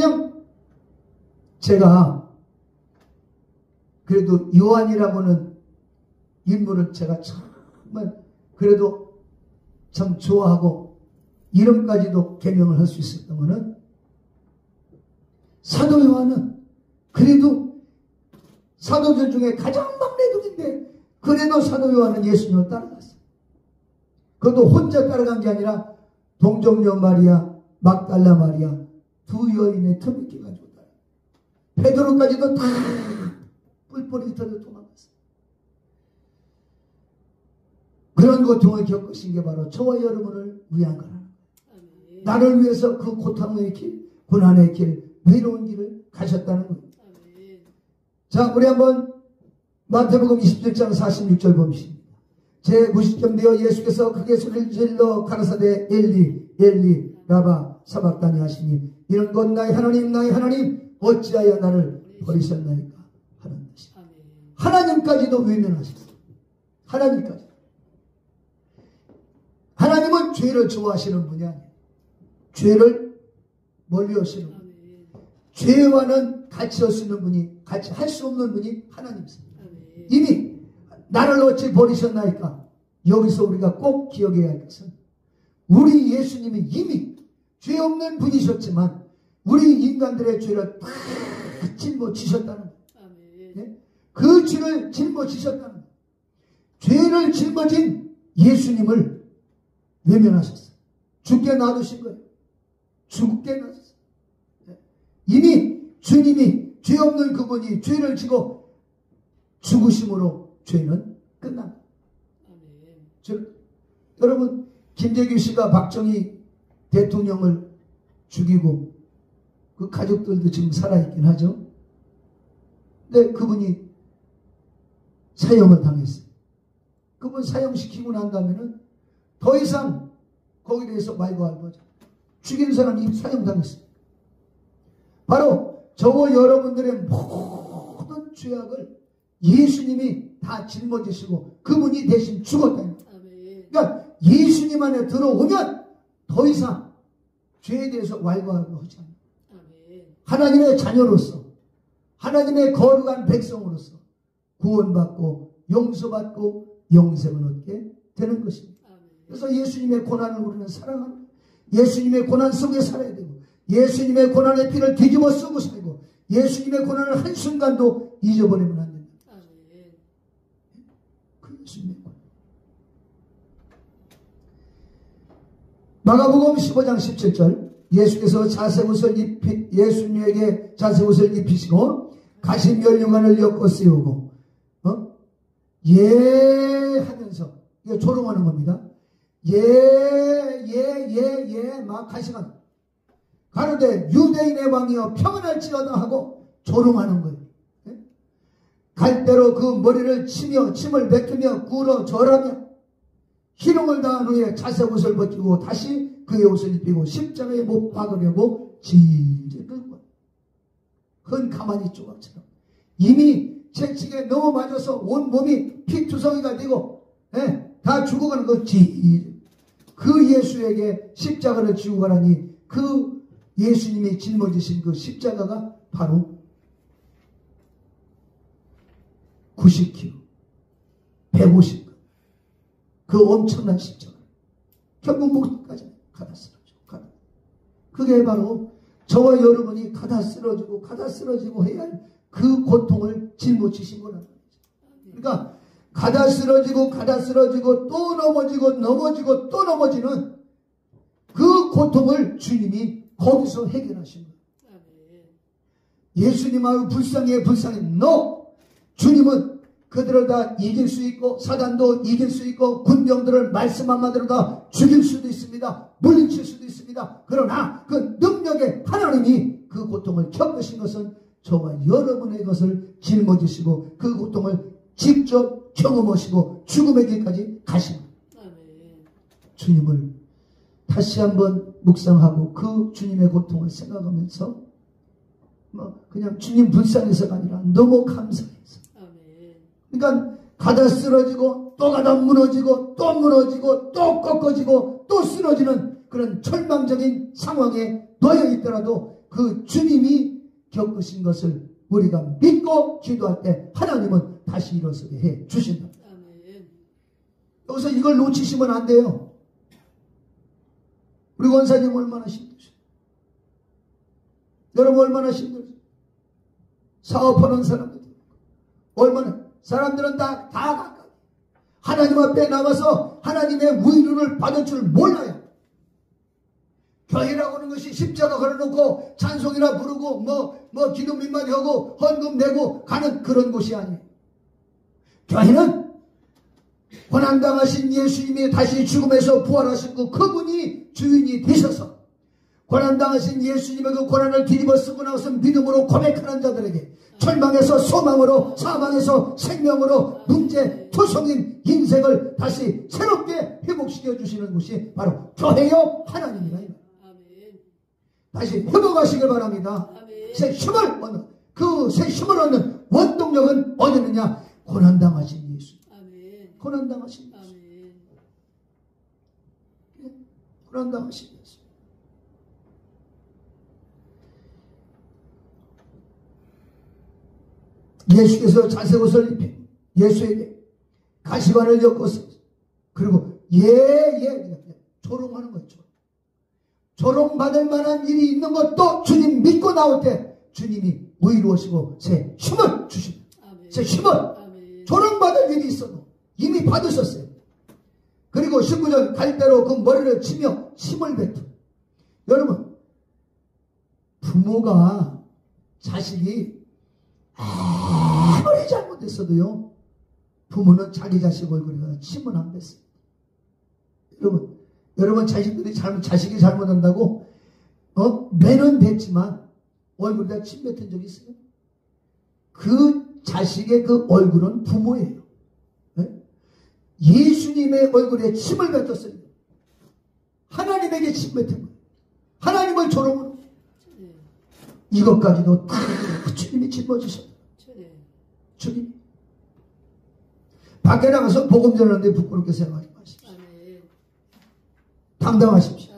그냥 제가 그래도 요한이라고는 인물을 제가 정말 그래도 참 좋아하고 이름까지도 개명을 할 수 있었던 거는 사도 요한은 그래도 사도들 중에 가장 막내들인데 그래도 사도 요한은 예수님을 따라갔어요. 그것도 혼자 따라간 게 아니라 동정녀 마리아, 막달라 마리아 두 여인의 틈이 끼가지고 베드로까지도 다 뿔뿔이 털려 도망갔어요. 그런 고통을 겪으신 게 바로 저와 여러분을 위한 거라는 거예요. 나를 위해서 그 고통의 길, 고난의 길, 외로운 길을 가셨다는 거예요. 자, 우리 한번 마태복음 27장 46절 봅시다. 제90점 되어 예수께서 크게 소리를 질러 가라사대 엘리 엘리 라바 사박다니 하시니 이런 것 나의 하나님 어찌하여 나를 버리셨나이까 하는 것이. 하나님까지도 외면하셨어요. 하나님까지. 하나님은 죄를 좋아하시는 분이 아니에요. 죄를 멀리 하시는 분. 죄와는 같이 할 수 있는 분이, 같이 할 수 없는 분이 하나님이십니다. 이미 나를 어찌 버리셨나이까. 여기서 우리가 꼭 기억해야 할 것은 우리 예수님이 이미 죄 없는 분이셨지만 우리 인간들의 죄를 다 짊어지셨다는 거예요. 네? 그 죄를 짊어지셨다는 거예요. 죄를 짊어진 예수님을 외면하셨어요. 죽게 놔두신 거예요. 죽게 놔두셨어요. 네? 이미 주님이 죄 없는 그분이 죄를 지고 죽으심으로 죄는 끝납니다. 여러분 김재규 씨가 박정희 대통령을 죽이고 그 가족들도 지금 살아있긴 하죠. 근데 그분이 사형을 당했어요. 그분 사형시키고 난 다음에는 더 이상 거기에 대해서 말고 할 거죠. 죽인 사람이 사형당했어요. 바로 저와 여러분들의 모든 죄악을 예수님이 다 짊어지시고 그분이 대신 죽었다는 거예요. 그러니까 예수님 안에 들어오면 더 이상 죄에 대해서 왈가왈부 하지 않아요. 하나님의 자녀로서 하나님의 거룩한 백성으로서 구원받고 용서받고 영생을 얻게 되는 것입니다. 그래서 예수님의 고난을 우리는 사랑하는 거예요. 예수님의 고난 속에 살아야 되고 예수님의 고난의 피를 뒤집어 쓰고 살고 예수님의 고난을 한순간도 잊어버리면 안 됩니다. 그 예수님의 고난. 마가복음 15장 17절 예수께서 예수님에게 자색옷을 입히시고 가신 멸류관을 엮어 씌우고 예 하면서 이거 조롱하는 겁니다. 막 가시간 가는데 유대인의 왕이여 평안할지어다 하고 조롱하는 거예요. 갈대로 그 머리를 치며 침을 뱉으며 굴어 절하며 희롱을 당한 후에 자색옷을 벗기고 다시 그의 옷을 입히고 십자가에 못 박으려고 질질 끌고 흔 가만히 조각처럼 이미 채찍에 너무 맞아서 온 몸이 피투성이가 되고 다 죽어가는 그 예수에게 십자가를 지고 가라니 그 예수님이 짊어지신 그 십자가가 바로 90kg 150g 그 엄청난 십자가 결국 목까지 가다 쓰러지고 그게 바로 저와 여러분이 가다 쓰러지고 해야 할 그 고통을 짊어지신 거라는 거죠. 그러니까 가다 쓰러지고 또 넘어지고 또 넘어지는 그 고통을 주님이 거기서 해결하신 거예요. 예수님하고 불쌍해 no! 주님은 그들을 다 이길 수 있고 사단도 이길 수 있고 군병들을 말씀 한마디로 다 죽일 수도 있습니다. 물리칠 수도 있습니다. 그러나 그 능력의 하나님이 그 고통을 겪으신 것은 저와 여러분의 것을 짊어지시고 그 고통을 직접 경험하시고 죽음의 길까지 가신 주님을 다시 한번 묵상하고 그 주님의 고통을 생각하면서 그냥 주님 불쌍해서가 아니라 너무 감사해서 그러니까 가다 쓰러지고 또 가다 무너지고 또 무너지고 또 꺾어지고 또 쓰러지는 그런 절망적인 상황에 놓여 있더라도 그 주님이 겪으신 것을 우리가 믿고 기도할 때 하나님은 다시 일어서게 해 주신다. 여기서 이걸 놓치시면 안 돼요. 우리 원사님 얼마나 힘드셔. 여러분 얼마나 힘들어. 사업하는 사람들 얼마나 사람들은 다 가까이 하나님 앞에 나와서 하나님의 위로를 받을 줄 몰라요. 교회라고 하는 것이 십자가 걸어놓고 찬송이나 부르고 뭐 기도 민마디 하고 헌금 내고 가는 그런 곳이 아니에요. 교회는 고난당하신 예수님이 다시 죽음에서 부활하시고 그분이 주인이 되셔서 고난당하신 예수님의 그 고난을 뒤집어 쓰고 나서 믿음으로 고백하는 자들에게 절망에서 소망으로 사망에서 생명으로 문제 투성인 인생을 다시 새롭게 회복시켜 주시는 곳이 바로 교회요 하나님이다. 다시 회복하시길 바랍니다. 새 힘을 얻는 새 힘을 얻는 원동력은 어디 있느냐? 고난당하신 예수. 고난당하신 예수. 고난당하신 예수. 예수께서 자색 옷을 입힌 예수에게 가시관을 엮었어요. 그리고 조롱하는 거죠. 조롱받을 만한 일이 있는 것도 주님 믿고 나올 때 주님이 의로우시고 새 힘을 주십니다. 새 힘을. 조롱받을 일이 있어도 이미 받으셨어요. 그리고 19절 갈대로 그 머리를 치며 힘을 뱉어. 여러분 부모가 자식이 아무리 잘못했어도요 부모는 자기 자식 얼굴에 침은 안 뱉습니다. 여러분 자식이 잘못한다고 매는 뱉지만 얼굴에다 침 뱉은 적 있어요? 그 자식의 그 얼굴은 부모예요. 네? 예수님의 얼굴에 침을 뱉었어요. 하나님에게 침 뱉은 거예요. 하나님을 조롱으로. 이것까지도 다 주님이 짊어지셨어요. 주님. 밖에 나가서 복음 전하는데 부끄럽게 생각하지 마십시오. 당당하십시오.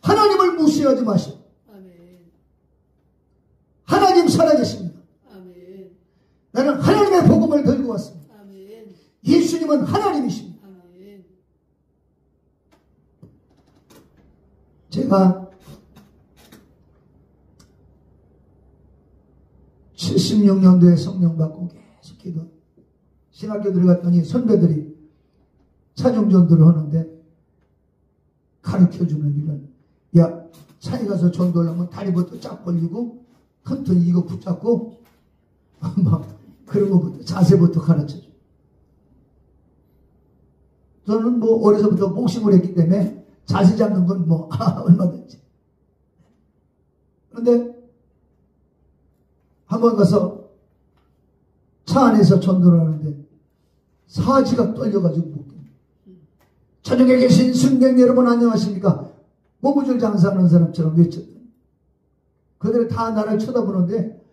하나님을 무시하지 마십시오. 하나님 살아계십니다. 나는 하나님의 복음을 들고 왔습니다. 예수님은 하나님이십니다. 제가 76년도에 성령 받고 계속 기도 신학교 들어갔더니 선배들이 차종전도를 하는데 가르쳐주는 일은 야 차에 가서 전도하려면 다리부터 쫙 벌리고 튼튼히 이거 붙잡고 막 그런 것부터 자세부터 가르쳐줘. 저는 뭐 어려서부터 복싱을 했기 때문에 자세 잡는 건 뭐 얼마든지. 그런데 한번 가서 차 안에서 전도를 하는데 사지가 떨려가지고 못 깁니다. 저녁에 계신 승객 여러분 안녕하십니까? 고무줄 장사하는 사람처럼 외쳤더니 그들이 다 나를 쳐다보는데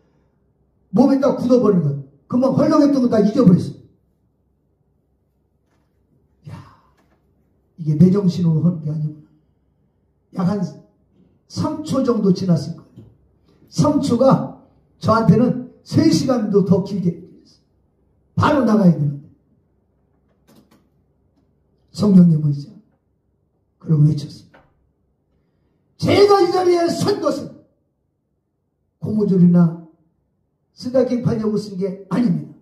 몸이 다 굳어버리는 거예요. 금방 헐렁했던 거 다 잊어버렸어요. 야, 이게 매정신으로 하는 게 아니구나. 약 한 3초 정도 지났을 거예요. 3초가 저한테는 3시간도 더 길게 걸렸어요. 바로 나가야 되는데. 성령님은 이제 그러고 외쳤습니다. 제가 이 자리에 선 것은 고무줄이나 스타킹 팔려고 쓴 게 아닙니다.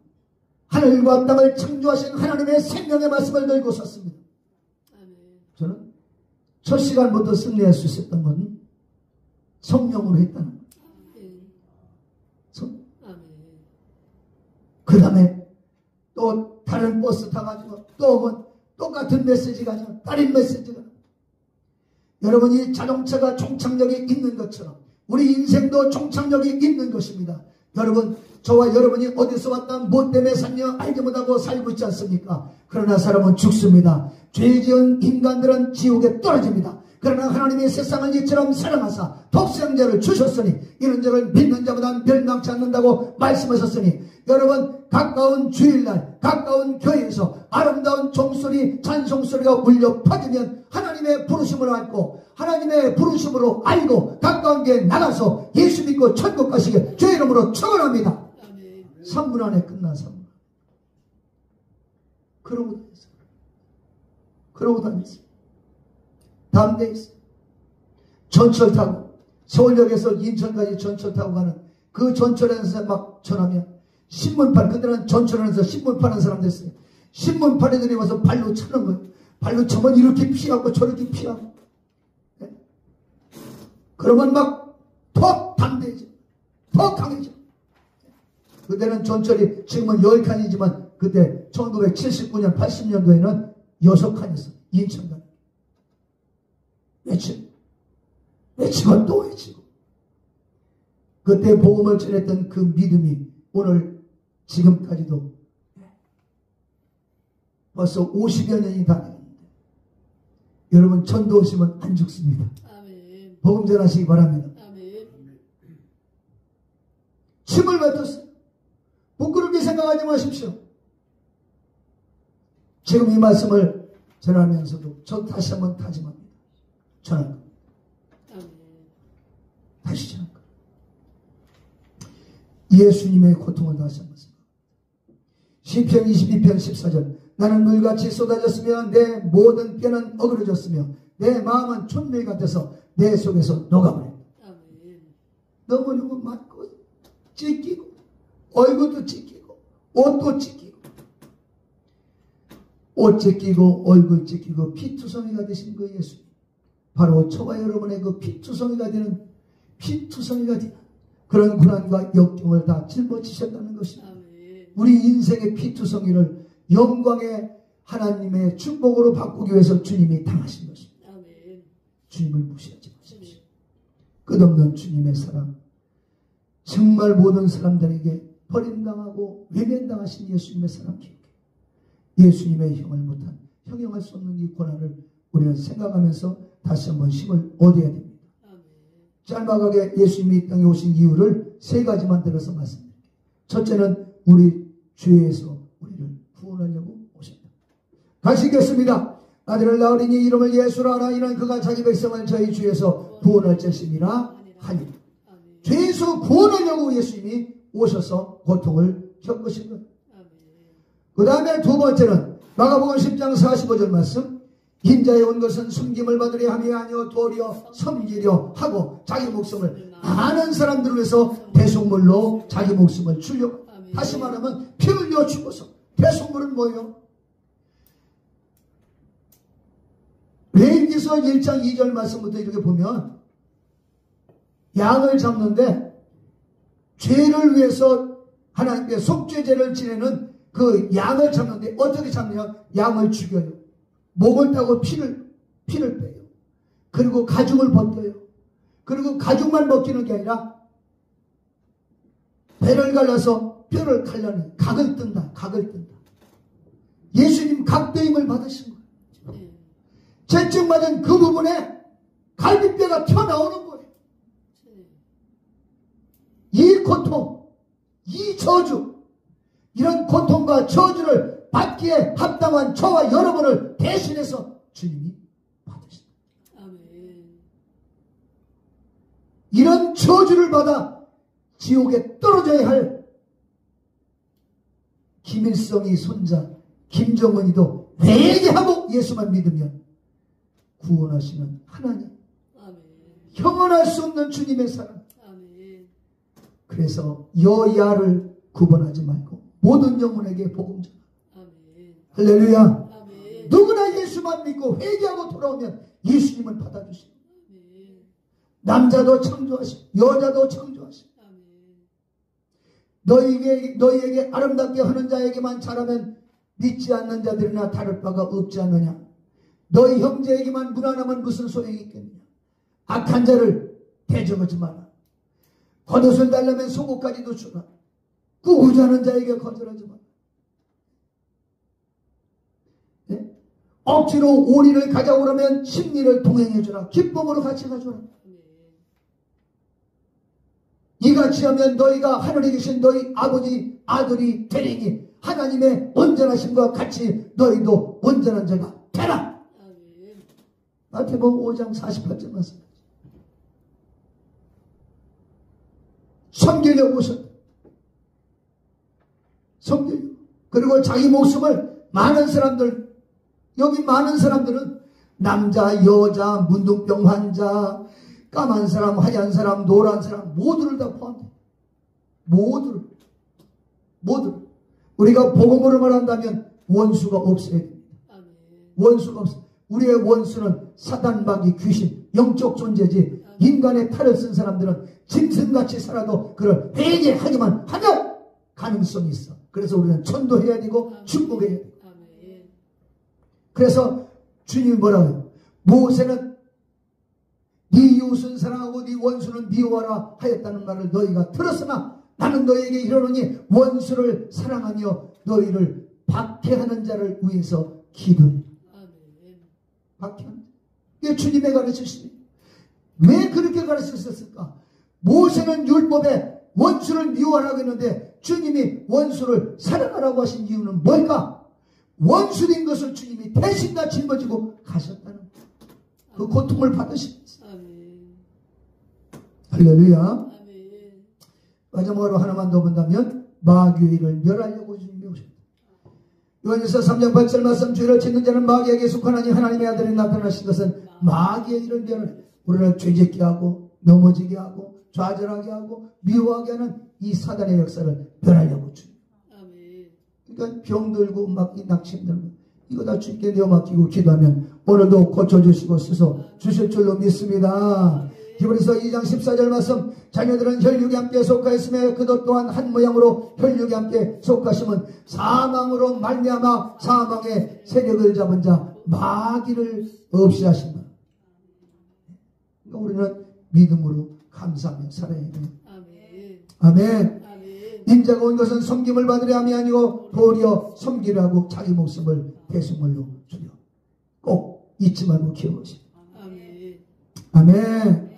하늘과 땅을 창조하신 하나님의 생명의 말씀을 들고 섰습니다. 저는 첫 시간부터 승리할 수 있었던 건 성령으로 했다는 거예요. 그 다음에 또 다른 버스 타가지고 또 오면 똑같은 메시지가 아니라 다른 메시지가. 여러분이 자동차가 종착역에 있는 것처럼 우리 인생도 종착역이 있는 것입니다. 여러분 저와 여러분이 어디서 왔다 뭐 때문에 샀냐 알지 못하고 살고 있지 않습니까? 그러나 사람은 죽습니다. 죄 지은 인간들은 지옥에 떨어집니다. 그러나 하나님이 세상을 이처럼 사랑하사 독생자를 주셨으니 이런 자를 믿는 자보다 멸망치 않는다고 말씀하셨으니 여러분 가까운 주일날 가까운 교회에서 아름다운 종소리 찬송소리가 울려 퍼지면 하나님의 부르심을 알고 하나님의 부르심으로 알고 가까운 교회에 나가서 예수 믿고 천국 가시게 주의 이름으로 축원합니다. 3분 안에 끝나. 3분. 그러고 다녔어요. 다음 데에 있어요. 전철 타고 서울역에서 인천까지 전철 타고 가는 그 전철에서 막 전하면 신문판, 그때는 전철에서 신문 파는 사람 됐어요. 신문 파리들이 와서 발로 차는 거예요. 발로 차면 이렇게 피하고 저렇게 피하고. 네? 그러면 막 더 담대해져. 더 강해져. 그때는 전철이 지금은 10칸이지만 그때 1979년 80년도에는 6칸이었어요. 인천간. 외치고 또 외치고. 그때 복음을 전했던 그 믿음이 오늘 지금까지도 벌써 50여 년이 다 되었는데 여러분 전도 오시면 안 죽습니다. 아멘. 복음 전하시기 바랍니다. 아멘. 침을 뱉었어요. 부끄럽게 생각하지 마십시오. 지금 이 말씀을 전하면서도 저 다시 한번 다짐합니다. 전할 겁니다. 다시 전할 겁니다. 예수님의 고통을 다시 한번 생각합니다. 시편 22편 14절 나는 물같이 쏟아졌으며 내 모든 뼈는 어그러졌으며 내 마음은 촛밀 같아서 내 속에서 녹아버렸다. 너무너무 많고 찢기고 얼굴도 찢기고 옷도 찢기고 옷 찢기고 얼굴 찢기고 피투성이가 되신 그 예수님 바로 저와 여러분의 그 피투성이가 되는 그런 고난과 역경을 다 짊어지셨다는 것입니다. 우리 인생의 피투성이를 영광의 하나님의 축복으로 바꾸기 위해서 주님이 당하신 것입니다. 주님을 무시하지 마십시오. 끝없는 주님의 사랑, 정말 모든 사람들에게 버림당하고 외면당하신 예수님의 사랑 기억해. 예수님의 형을 못한 형용할 수 없는 이 고난을 우리는 생각하면서 다시 한번 힘을 얻어야 됩니다. 짤막하게 예수님이 이 땅에 오신 이유를 세 가지만 들어서 말씀드릴게요. 첫째는 우리 죄에서 우리를 구원하려고 오셨다. 가시겠습니다. 아들을 낳으리니 이름을 예수라 하라. 이는 그가 자기 백성을 저희 주에서 구원할 것임이라 하니. 죄에서 구원하려고 예수님이 오셔서 고통을 겪으신 거예요. 그 다음에 두 번째는 마가복음 10장 45절 말씀. 인자에 온 것은 숨김을 받으려 함이 아니요 도리어 섬기려 하고 자기 목숨을 많은 사람들을 위해서 대속물로 자기 목숨을 주려고. 다시 말하면 피 흘려 죽어서. 대속물은 뭐예요? 레위기서 1장 2절 말씀부터 이렇게 보면 양을 잡는데 죄를 위해서 하나님께 속죄제를 지내는 그 양을 잡는데 어떻게 잡냐? 양을 죽여요. 목을 따고 피를 빼요. 그리고 가죽을 벗겨요. 그리고 가죽만 벗기는 게 아니라 배를 갈라서 뼈를 갈라내. 각을 뜬다. 예수님 각대임을 받으신 거예요. 채찍 맞은 그 부분에 갈비뼈가 튀어나오는 거예요. 이 고통, 이 저주, 이런 고통과 저주를 받기에 합당한 저와 여러분을 대신해서 주님이 받으신다. 이런 저주를 받아 지옥에 떨어져야 할 김일성이 손자 김정은이도 회개하고 예수만 믿으면 구원하시는 하나님, 형언할 수 없는 주님의 사랑. 그래서 여야를 구분하지 말고 모든 영혼에게 복음 전하. 할렐루야. 아멘. 누구나 예수만 믿고 회개하고 돌아오면 예수님을 받아주십니다. 남자도 창조하시고 여자도 창조하시고. 너희에게 아름답게 하는 자에게만 잘하면 믿지 않는 자들이나 다를 바가 없지 않느냐. 너희 형제에게만 무난하면 무슨 소용이 있겠느냐. 악한 자를 대적하지 마라. 겉옷을 달라면 속옷까지도 주라. 꾸부자는 자에게 거절하지 마라. 네? 억지로 오리를 가져오려면 심리를 동행해주라. 기쁨으로 같이 가줘라. 이같이 하면 너희가 하늘에 계신 너희 아버지 아들이 되리니 하나님의 온전하심과 같이 너희도 온전한 자가 되라. 마태복음 5장 48절 말씀. 섬기려고 오셨다. 섬기려고. 그리고 자기 목숨을 많은 사람들, 여기 많은 사람들은 남자, 여자, 문둥병 환자, 까만 사람, 하얀 사람, 노란 사람 모두를 다 포함해. 모두를. 우리가 복음으로 말한다면 원수가 없어야 됩니다. 원수가 없어. 우리의 원수는 사단, 마귀, 귀신, 영적 존재지. 인간의 탈을 쓴 사람들은 짐승같이 살아도 그걸 회개하기만 하면 가능성이 있어. 그래서 우리는 전도해야 되고 축복해야 되고. 그래서 주님이 뭐라고 해요? 모세는 네 이웃은 사랑하고 네 원수는 미워하라 하였다는 말을 너희가 들었으나 나는 너희에게 이르노니 원수를 사랑하며 너희를 박해하는 자를 위해서 기도해. 박해하는. 이게 주님의 가르치시니. 왜 그렇게 가르치셨을까? 모세는 율법에 원수를 미워하라고 했는데 주님이 원수를 사랑하라고 하신 이유는 뭘까? 원수된 것을 주님이 대신 다 짊어지고 가셨다는 그 고통을 받으시면서. 할렐루야. 마지막으로 하나만 더 본다면 마귀의 일을 멸하려고 주님이 오셨다. 요한일서 3장 8절 말씀, 죄를 짓는 자는 마귀에게 속하나니 하나님의 아들이 나타나신 것은 마귀의 일을 멸하려 우리를 죄짓게 하고 넘어지게 하고 좌절하게 하고 미워하게 하는 이 사단의 역사를 멸하려고 주님. 그러니까 병들고 막 낙심 들고 이거 다 주님께 내어 맡기고 기도하면 오늘도 고쳐주시고 쓰소 주실 줄로 믿습니다. 히브리서 2장 14절 말씀, 자녀들은 혈육에 함께 속하였으며 그도 또한 한 모양으로 혈육에 함께 속하심은 사망으로 말미암아 사망의 세력을 잡은 자 마귀를 없이 하신다. 그러니까 우리는 믿음으로 감사하며 살아야 돼요. 아멘. 인자가 온 것은 섬김을 받으려 함이 아니고 도리어 섬기려 하고 자기 목숨을 대속물로 주려. 꼭 잊지 말고 기억하시오. 아멘.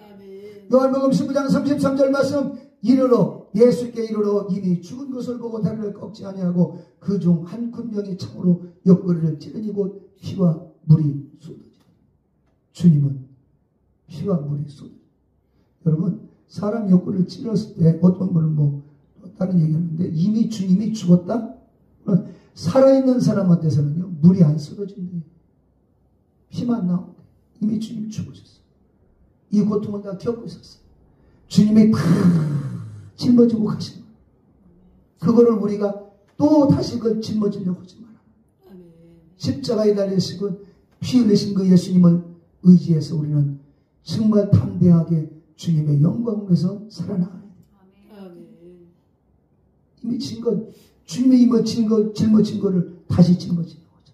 요한복음 19장 33절 말씀, 이르러 예수께 이르러 이미 죽은 것을 보고 다리를 꺾지 아니하고 그 중 한 군병이 창으로 옆구리를 찌르니 곧 피와 물이 쏟아지고. 주님은 피와 물이 쏟아지고. 여러분, 사람 옆구리를 찔렀을 때 어떤 분은 뭐 다른 얘기하는데 이미 주님이 죽었다? 살아있는 사람한테서는요 물이 안 쏟아진대요. 피만 나오는데 이미 주님이 죽으셨어요. 이 고통을 다 겪고 있었어요. 주님이 다 짊어지고 가신 거예요. 그거를 우리가 또 다시 그걸 짊어지려고 하지 마라. 십자가에 달리시고 피 흘리신 그 예수님을 의지해서 우리는 정말 담대하게 주님의 영광에서 살아나가야 돼요. 이미 진 것, 주님이 이미 짊어진 거를 다시 짊어지려고 하지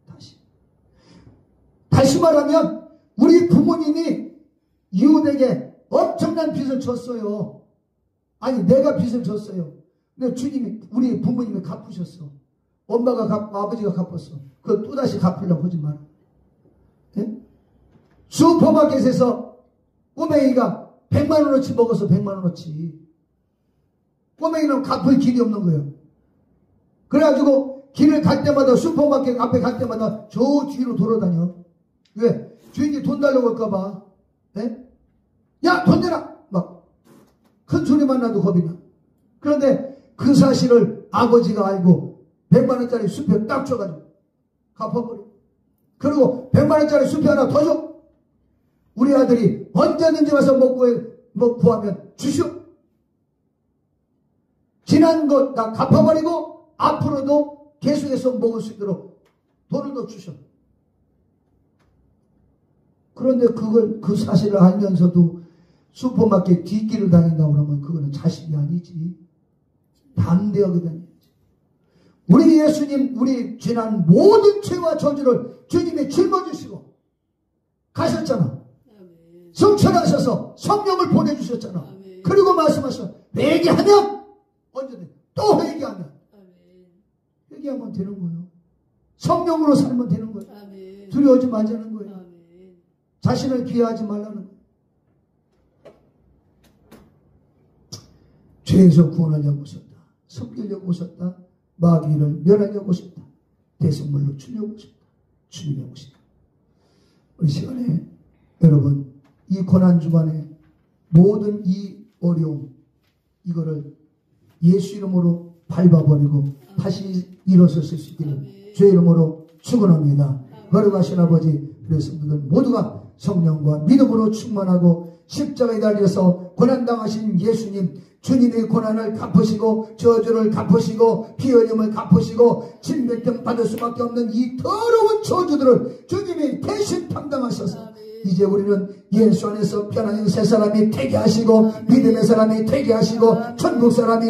마라. 다시 말하면 우리 부모님이 이웃에게 엄청난 빚을 졌어요. 아니 내가 빚을 졌어요. 근데 주님이 우리 부모님이 갚으셨어. 엄마가 갚고 아버지가 갚았어. 그걸 또다시 갚으려고 하지 마라. 네? 슈퍼마켓에서 꼬맹이가 100만원어치 먹어서 100만원어치. 꼬맹이는 갚을 길이 없는 거예요. 그래가지고 길을 갈 때마다 슈퍼마켓 앞에 갈 때마다 저 뒤로 돌아다녀. 왜? 주인이 돈 달라고 할까봐. 네? 야, 돈 내라! 막 큰 소리만 나도 겁이 나. 그런데 그 사실을 아버지가 알고 100만원짜리 수표 딱 줘가지고 갚아버려. 그리고 100만원짜리 수표 하나 더 줘. 우리 아들이 언제든지 와서 먹고 구하면 주시오. 지난 것 다 갚아버리고 앞으로도 계속해서 먹을 수 있도록 돈을 더 주셔. 그런데 그 사실을 알면서도 슈퍼마켓 뒷길을 다닌다고 그러면 그거는 자식이 아니지. 담대하게 다녀야지. 우리 예수님, 우리 지난 모든 죄와 저주를 주님이 짊어지시고 가셨잖아. 성천하셔서 성령을 보내주셨잖아. 그리고 말씀하셔. 회개하면 언제든 또 회개하면 회개하면 되는 거예요. 성령으로 살면 되는 거예요. 두려워하지 말자는 거예요. 자신을 비하하지 말라는 거예요. 죄에서 구원하려고 오셨다. 섬기려고 오셨다. 마귀를 멸하려고 오셨다. 대성물로 주려고 오셨다. 주님의 오시다. 우리 시간에 여러분 이 고난주간에 모든 이 어려움 이거를 예수 이름으로 밟아버리고 다시 일어설 수 있기를 주의 이름으로 축원합니다. 거룩하신 아버지, 우리 성도들 모두가 성령과 믿음으로 충만하고 십자가에 달려서 고난당하신 예수님, 주님의 고난을 갚으시고 저주를 갚으시고 피 흘림을 갚으시고 진백병 받을 수밖에 없는 이 더러운 저주들을 주님이 대신 감당하셔서 이제 우리는 예수 안에서 편안히 새 사람이 되게 하시고 믿음의 사람이 되게 하시고 천국 사람이